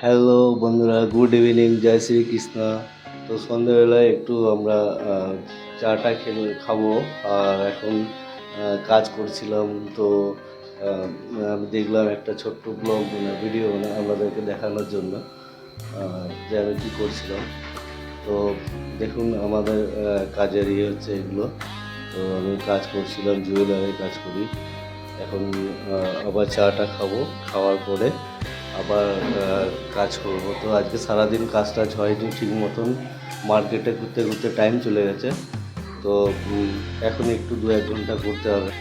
Hello বন্ধুরা, good evening, জয় শ্রীকৃষ্ণ। তো সন্ধ্যেবেলায় একটু আমরা চাটা খাবো। আর এখন কাজ করছিলাম। তো আমি দেখলাম একটা ছোট্ট ব্লগ ভিডিও আপনাদেরকে দেখানোর জন্য যে আমি কী করছিলাম। তো দেখুন আমাদের কাজের হচ্ছে এগুলো। তো আমি কাজ করছিলাম, জুয়েলারির কাজ করি। এখন আবার চাটা খাবো, খাওয়ার পরে আবার কাজ করবো। তো আজকে সারাদিন কাজ টাজ হয়নি ঠিক মতন, মার্কেটে ঘুরতে ঘুরতে টাইম চলে গেছে। তো এখন একটু 2-1 ঘন্টা ঘুরতে হবে।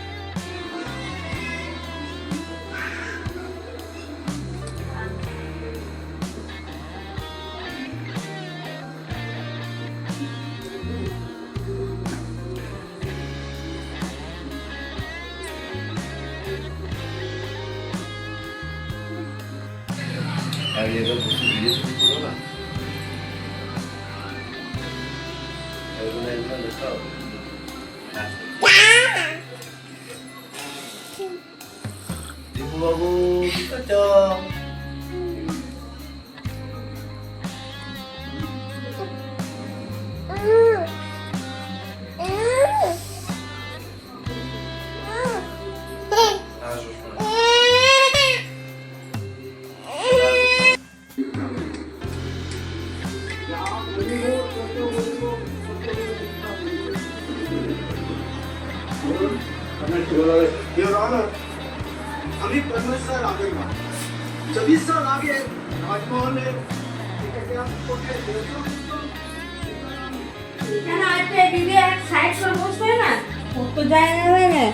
আর এবার বসে ভিডিও শুরু করো না, এগুলো একবার দেখাও। দীপু বাবু কি করছো? Your Honor, আমি परमेश्वर আগরওয়াল 24 साल आगे राजमहल में ना आज पे दीदी एक साइड पर बसते हैं ना वो तो जाएगा ना